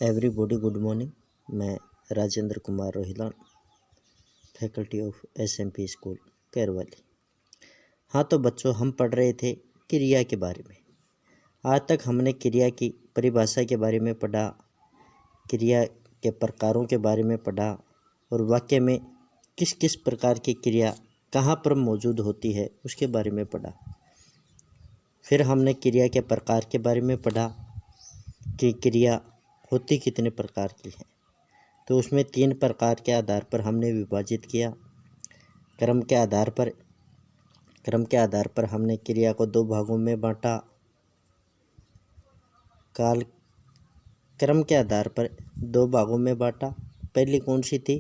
Everybody good morning. मैं Rajendra Kumar Rohilan, faculty of SMP school Kairwali. हाँ तो बच्चों, हम पढ़ रहे थे क्रिया के बारे में। आज तक हमने क्रिया की परिभाषा के बारे में पढ़ा, क्रिया के प्रकारों के बारे में पढ़ा और वाक्य में किस किस प्रकार की क्रिया कहाँ पर मौजूद होती है उसके बारे में पढ़ा। फिर हमने क्रिया के प्रकार के बारे में पढ़ा कि क्रिया होती कितने प्रकार की है। तो उसमें 3 प्रकार के आधार पर हमने विभाजित किया। क्रम के आधार पर हमने क्रिया को 2 भागों में बांटा। काल क्रम के आधार पर 2 भागों में बांटा। पहली कौन सी थी?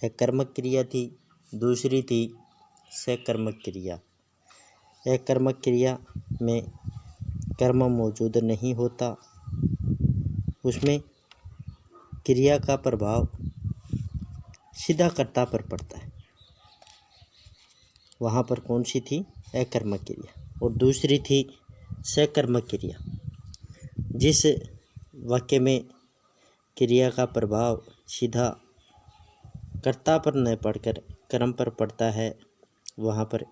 एकर्मक क्रिया थी। दूसरी थी सकर्मक क्रिया। एकर्मक क्रिया में कर्म मौजूद नहीं होता, उसमें क्रिया का प्रभाव सीधा कर्ता पर पड़ता है। वहाँ पर कौन सी थी? एकर्मक क्रिया। और दूसरी थी सकर्मक क्रिया, जिस वाक्य में क्रिया का प्रभाव सीधा कर्ता पर न पड़कर कर्म पर पड़ता है, वहाँ पर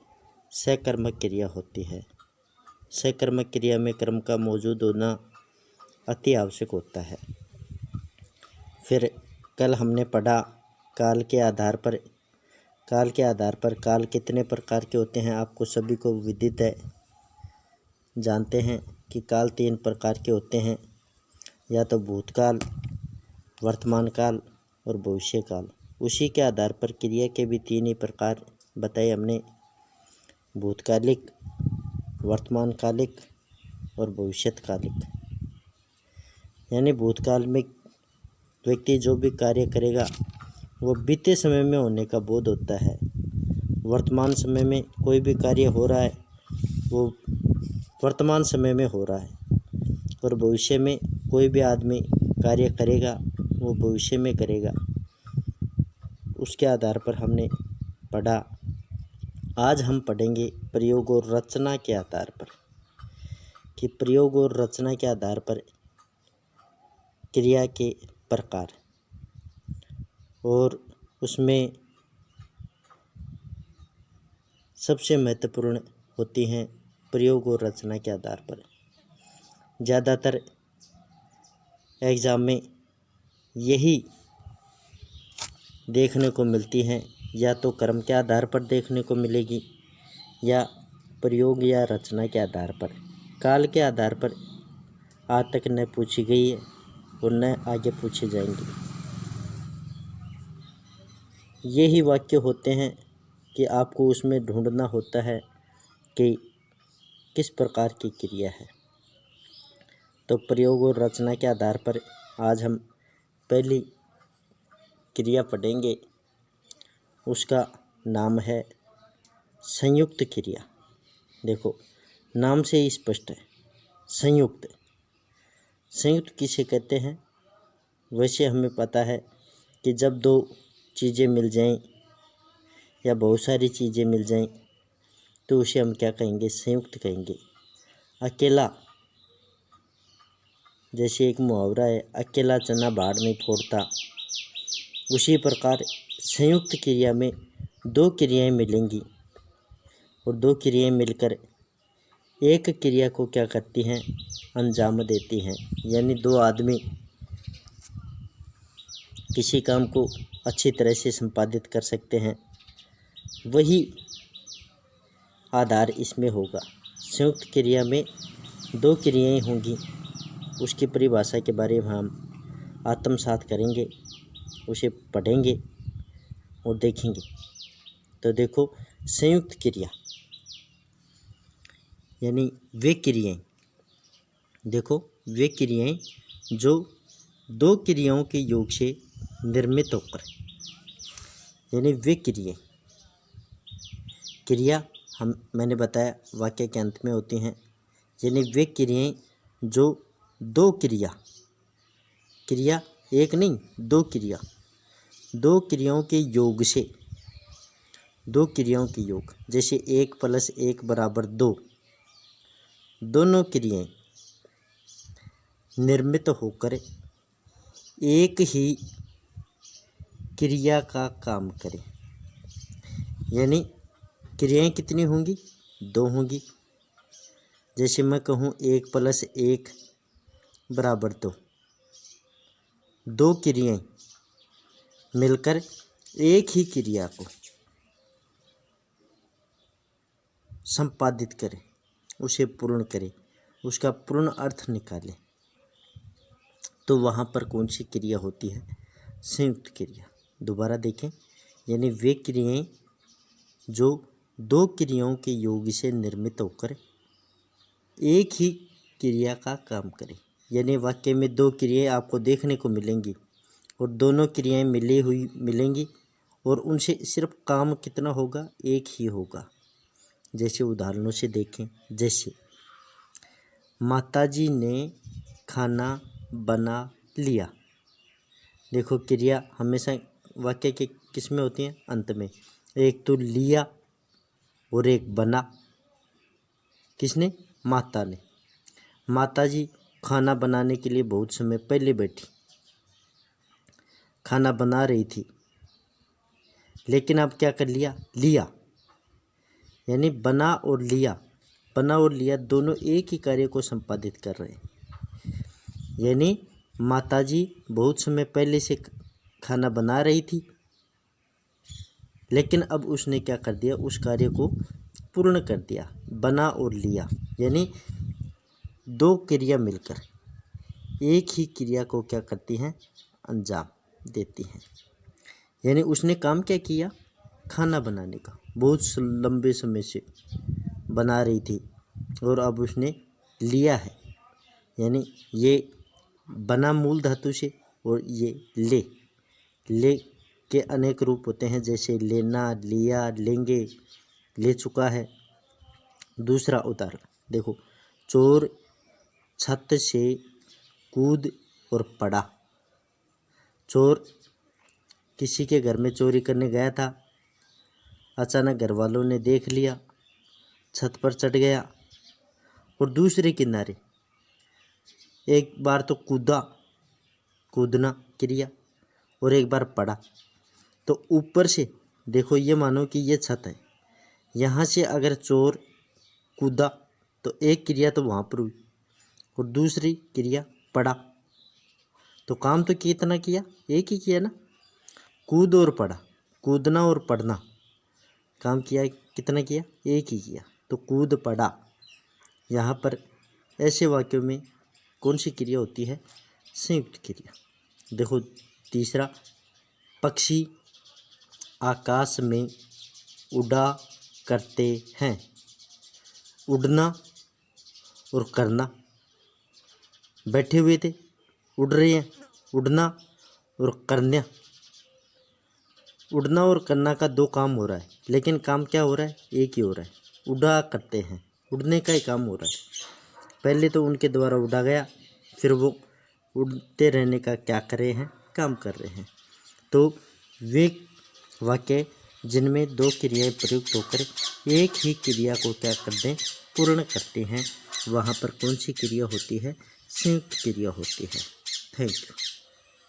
सकर्मक क्रिया होती है। सकर्मक क्रिया में कर्म का मौजूद होना अति आवश्यक होता है। फिर कल हमने पढ़ा काल के आधार पर काल कितने प्रकार के होते हैं आपको सभी को विदित है। जानते हैं कि काल 3 प्रकार के होते हैं, या तो भूतकाल, वर्तमान काल और भविष्य काल। उसी के आधार पर क्रिया के भी 3 ही प्रकार बताए हमने, भूतकालिक, वर्तमानकालिक और भविष्यकालिक। यानी भूतकाल में व्यक्ति जो भी कार्य करेगा वो बीते समय में होने का बोध होता है। वर्तमान समय में कोई भी कार्य हो रहा है वो वर्तमान समय में हो रहा है, और भविष्य में कोई भी आदमी कार्य करेगा वो भविष्य में करेगा। उसके आधार पर हमने पढ़ा। आज हम पढ़ेंगे प्रयोग और रचना के आधार पर, कि प्रयोग और रचना के आधार पर क्रिया के प्रकार, और उसमें सबसे महत्वपूर्ण होती हैं प्रयोग और रचना के आधार पर। ज़्यादातर एग्ज़ाम में यही देखने को मिलती हैं, या तो क्रम के आधार पर देखने को मिलेगी या प्रयोग या रचना के आधार पर। काल के आधार पर आज तक न पूछी गई है और न आगे पूछे जाएंगे। यही वाक्य होते हैं कि आपको उसमें ढूंढना होता है कि किस प्रकार की क्रिया है। तो प्रयोग और रचना के आधार पर आज हम पहली क्रिया पढ़ेंगे। उसका नाम है संयुक्त क्रिया। देखो, नाम से ही स्पष्ट है, संयुक्त। संयुक्त किसे कहते हैं? वैसे हमें पता है कि जब 2 चीज़ें मिल जाएं या बहुत सारी चीज़ें मिल जाएं तो उसे हम क्या कहेंगे? संयुक्त कहेंगे। अकेला, जैसे एक मुहावरा है, अकेला चना भाड़ नहीं फोड़ता, उसी प्रकार संयुक्त क्रिया में 2 क्रियाएं मिलेंगी और 2 क्रियाएं मिलकर एक क्रिया को क्या करती हैं? अंजाम देती हैं। यानी 2 आदमी किसी काम को अच्छी तरह से संपादित कर सकते हैं, वही आधार इसमें होगा। संयुक्त क्रिया में 2 क्रियाएं होंगी, उसकी परिभाषा के बारे में हम आत्मसात करेंगे, उसे पढ़ेंगे और देखेंगे। तो देखो, संयुक्त क्रिया यानी वे क्रियाएं, देखो वे क्रियाएं जो 2 क्रियाओं के योग से निर्मित होकर, यानी वे क्रिया मैंने बताया वाक्य के अंत में होती हैं। यानी वे क्रियाएं जो 2 क्रिया एक नहीं 2 क्रियाओं के योग से, 2 क्रियाओं के योग, जैसे 1 + 1 = 2, दोनों क्रियाएं निर्मित होकर एक ही क्रिया का काम करें। यानी क्रियाएं कितनी होंगी? 2 होंगी। जैसे मैं कहूँ 1 + 1 = 2। 2 क्रियाएं मिलकर एक ही क्रिया को संपादित करें, उसे पूर्ण करें, उसका पूर्ण अर्थ निकालें, तो वहाँ पर कौन सी क्रिया होती है? संयुक्त क्रिया। दोबारा देखें, यानी वे क्रियाएं जो 2 क्रियाओं के योग से निर्मित होकर एक ही क्रिया का काम करें। यानी वाक्य में 2 क्रियाएं आपको देखने को मिलेंगी और दोनों क्रियाएं मिली हुई मिलेंगी और उनसे सिर्फ काम कितना होगा? एक ही होगा। जैसे उदाहरणों से देखें, जैसे माताजी ने खाना बना लिया। देखो, क्रिया हमेशा वाक्य के किस में होती हैं? अंत में। एक तो लिया और एक बना। किसने? माता ने। माताजी खाना बनाने के लिए बहुत समय पहले बैठी, खाना बना रही थी, लेकिन अब क्या कर लिया? लिया। यानी बना और लिया दोनों एक ही कार्य को संपादित कर रहे हैं। यानी माताजी बहुत समय पहले से खाना बना रही थी, लेकिन अब उसने क्या कर दिया? उस कार्य को पूर्ण कर दिया। बना और लिया, यानी 2 क्रिया मिलकर एक ही क्रिया को क्या करती हैं? अंजाम देती हैं। यानी उसने काम क्या किया? खाना बनाने का। बहुत लंबे समय से बना रही थी और अब उसने लिया है। यानी ये बना मूल धातु से और ये ले के अनेक रूप होते हैं, जैसे लेना, लिया, लेंगे, ले चुका है। दूसरा उदाहरण देखो, चोर छत से कूद और पड़ा। चोर किसी के घर में चोरी करने गया था, अचानक घर वालों ने देख लिया, छत पर चढ़ गया और दूसरे किनारे एक बार तो कूदना क्रिया, और एक बार पड़ा। तो ऊपर से देखो, ये मानो कि ये छत है, यहाँ से अगर चोर कूदा तो एक क्रिया तो वहाँ पर हुई और दूसरी क्रिया पड़ा। तो काम तो कितना किया? एक ही किया ना, कूद और पड़ा। कूदना और पढ़ना काम किया, कितना किया? एक ही किया। तो कूद पड़ा। यहाँ पर ऐसे वाक्यों में कौन सी क्रिया होती है? संयुक्त क्रिया। देखो, तीसरा, पक्षी आकाश में उड़ा करते हैं। उड़ना और करना, बैठे हुए थे, उड़ रहे हैं। उड़ना और करना, उड़ना और करना का 2 काम हो रहा है, लेकिन काम क्या हो रहा है? एक ही हो रहा है। उड़ा करते हैं, उड़ने का ही काम हो रहा है। पहले तो उनके द्वारा उड़ा गया, फिर वो उड़ते रहने का क्या कर रहे हैं? काम कर रहे हैं। तो वे वाक्य जिनमें 2 क्रियाएं प्रयुक्त होकर एक ही क्रिया को क्या कर दें? पूर्ण करते हैं, वहाँ पर कौन सी क्रिया होती है? संयुक्त क्रिया होती है। Thank you.